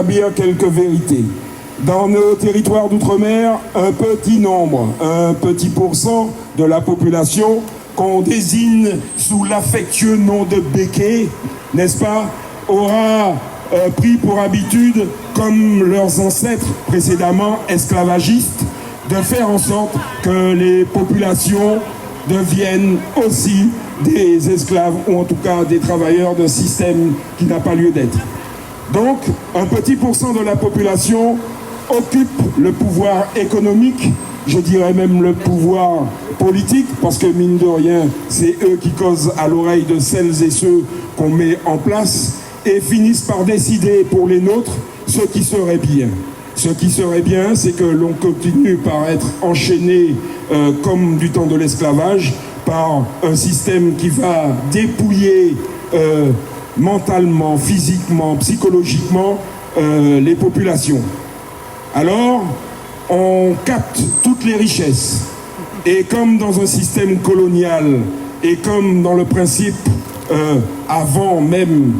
établir quelques vérités. Dans nos territoires d'outre-mer, un petit nombre, un petit pourcent de la population qu'on désigne sous l'affectueux nom de béquet, n'est-ce pas, aura pris pour habitude, comme leurs ancêtres précédemment esclavagistes, de faire en sorte que les populations deviennent aussi des esclaves, ou en tout cas des travailleurs d'un système qui n'a pas lieu d'être. Donc, un petit pourcent de la population occupe le pouvoir économique, je dirais même le pouvoir politique, parce que mine de rien, c'est eux qui causent à l'oreille de celles et ceux qu'on met en place, et finissent par décider pour les nôtres ce qui serait bien. Ce qui serait bien, c'est que l'on continue par être enchaîné comme du temps de l'esclavage, par un système qui va dépouiller mentalement, physiquement, psychologiquement les populations. Alors, on capte toutes les richesses. Et comme dans un système colonial, et comme dans le principe, avant même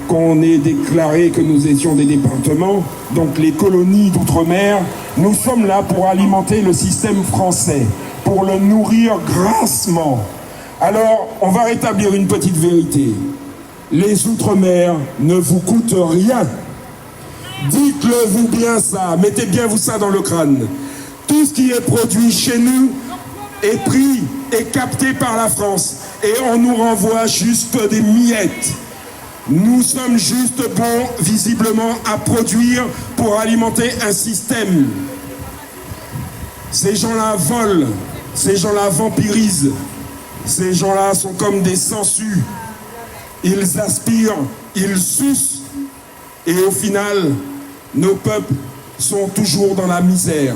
qu'on ait déclaré que nous étions des départements, donc les colonies d'outre-mer, nous sommes là pour alimenter le système français, pour le nourrir grassement. Alors, on va rétablir une petite vérité. Les outre-mer ne vous coûtent rien. Dites-le vous bien ça, mettez bien vous ça dans le crâne. Tout ce qui est produit chez nous est pris et capté par la France. Et on nous renvoie juste des miettes. Nous sommes juste bons, visiblement, à produire pour alimenter un système. Ces gens-là volent, ces gens-là vampirisent, ces gens-là sont comme des sangsues. Ils aspirent, ils sucent, et au final, nos peuples sont toujours dans la misère.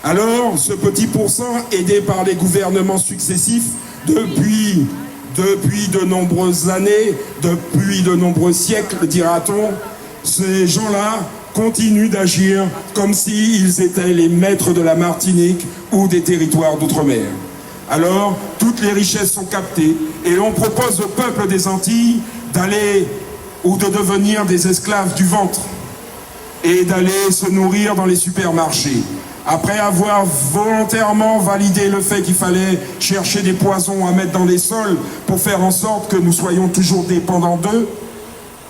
Alors, ce petit pourcent, aidé par les gouvernements successifs, depuis de nombreuses années, depuis de nombreux siècles, dira-t-on, ces gens-là continuent d'agir comme s'ils étaient les maîtres de la Martinique ou des territoires d'outre-mer. Alors, toutes les richesses sont captées et l'on propose au peuple des Antilles d'aller ou de devenir des esclaves du ventre et d'aller se nourrir dans les supermarchés. Après avoir volontairement validé le fait qu'il fallait chercher des poisons à mettre dans les sols pour faire en sorte que nous soyons toujours dépendants d'eux,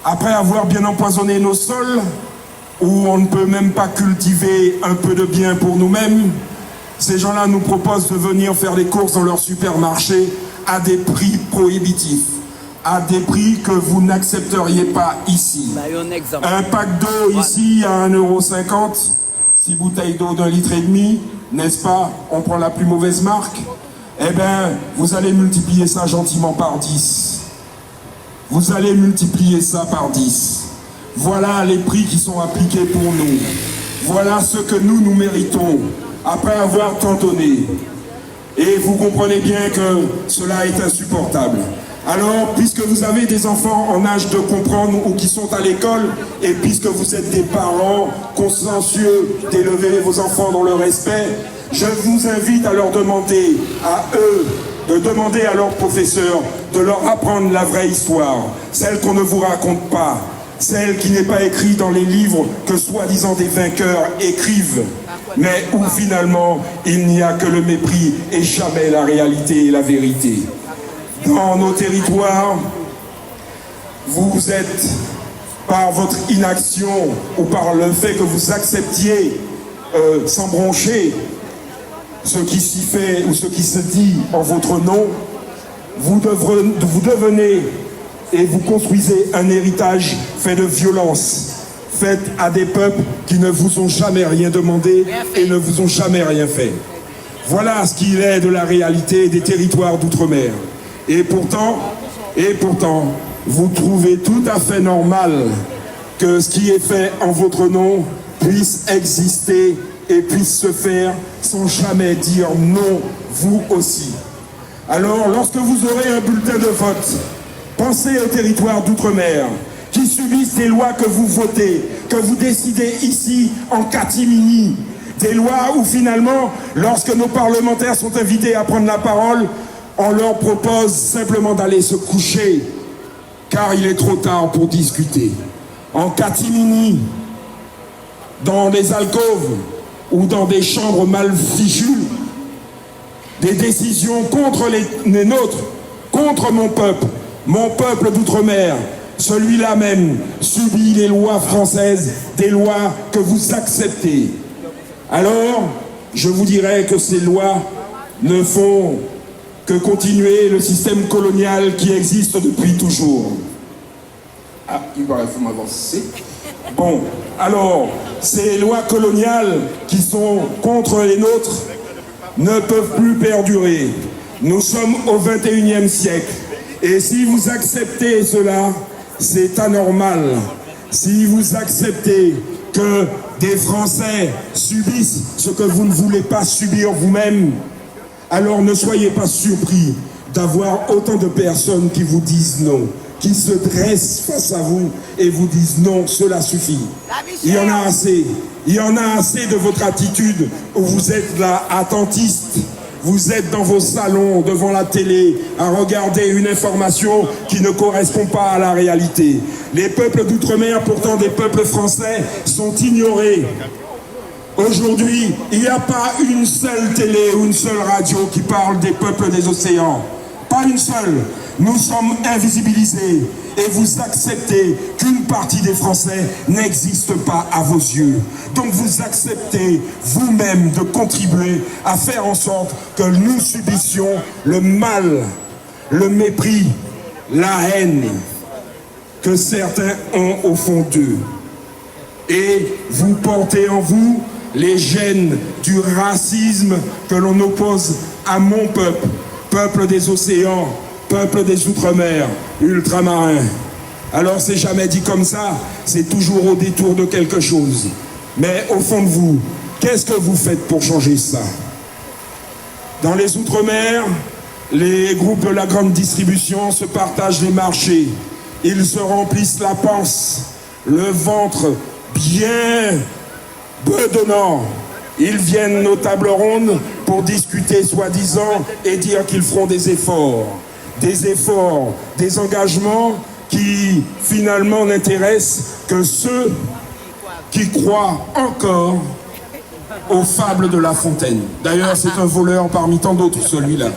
après avoir bien empoisonné nos sols, où on ne peut même pas cultiver un peu de bien pour nous-mêmes, ces gens-là nous proposent de venir faire les courses dans leur supermarché à des prix prohibitifs, à des prix que vous n'accepteriez pas ici. Un pack d'eau ici à 1,50 €, 6 bouteilles d'eau d'1,5 litre, n'est-ce pas? On prend la plus mauvaise marque. Eh bien, vous allez multiplier ça gentiment par 10. Vous allez multiplier ça par 10. Voilà les prix qui sont appliqués pour nous. Voilà ce que nous méritons, après avoir tant donné. Et vous comprenez bien que cela est insupportable. Alors, puisque vous avez des enfants en âge de comprendre ou qui sont à l'école, et puisque vous êtes des parents consciencieux d'élever vos enfants dans le respect, je vous invite à leur demander, à eux, de demander à leurs professeurs de leur apprendre la vraie histoire, celle qu'on ne vous raconte pas, celle qui n'est pas écrite dans les livres que soi-disant des vainqueurs écrivent, mais où finalement il n'y a que le mépris et jamais la réalité et la vérité. Dans nos territoires, vous êtes, par votre inaction ou par le fait que vous acceptiez sans broncher ce qui s'y fait ou ce qui se dit en votre nom, vous devenez et vous construisez un héritage fait de violence, fait à des peuples qui ne vous ont jamais rien demandé et ne vous ont jamais rien fait. Voilà ce qu'il est de la réalité des territoires d'outre-mer. Et pourtant, vous trouvez tout à fait normal que ce qui est fait en votre nom puisse exister et puisse se faire sans jamais dire non, vous aussi. Alors, lorsque vous aurez un bulletin de vote, pensez aux territoires d'outre-mer qui subissent des lois que vous votez, que vous décidez ici en catimini. Des lois où finalement, lorsque nos parlementaires sont invités à prendre la parole, on leur propose simplement d'aller se coucher, car il est trop tard pour discuter. en catimini, dans des alcôves ou dans des chambres mal fichues, des décisions contre les nôtres, contre mon peuple d'outre-mer. Celui-là même subit les lois françaises, des lois que vous acceptez. Alors, je vous dirais que ces lois ne font que continuer le système colonial qui existe depuis toujours. Ah, il faut m'avancer. Bon, alors, ces lois coloniales qui sont contre les nôtres ne peuvent plus perdurer. Nous sommes au XXIe siècle. Et si vous acceptez cela, c'est anormal. Si vous acceptez que des Français subissent ce que vous ne voulez pas subir vous-même, alors ne soyez pas surpris d'avoir autant de personnes qui vous disent non, qui se dressent face à vous et vous disent non, cela suffit. Il y en a assez. Il y en a assez de votre attitude où vous êtes là, attentiste. Vous êtes dans vos salons, devant la télé, à regarder une information qui ne correspond pas à la réalité. Les peuples d'outre-mer, pourtant des peuples français, sont ignorés. Aujourd'hui, il n'y a pas une seule télé ou une seule radio qui parle des peuples des océans. Pas une seule. Nous sommes invisibilisés et vous acceptez qu'une partie des Français n'existe pas à vos yeux. Donc vous acceptez vous-même de contribuer à faire en sorte que nous subissions le mal, le mépris, la haine que certains ont au fond d'eux. Et vous portez en vous les gènes du racisme que l'on oppose à mon peuple, peuple des océans, peuple des outre-mer, ultramarins. Alors c'est jamais dit comme ça, c'est toujours au détour de quelque chose. Mais au fond de vous, qu'est-ce que vous faites pour changer ça? Dans les outre-mer, les groupes de la grande distribution se partagent les marchés. Ils se remplissent la panse, le ventre bien bedonnant. Ils viennent aux tables rondes pour discuter soi-disant et dire qu'ils feront des efforts, des engagements qui finalement n'intéressent que ceux qui croient encore aux fables de La Fontaine. D'ailleurs, c'est un voleur parmi tant d'autres, celui-là.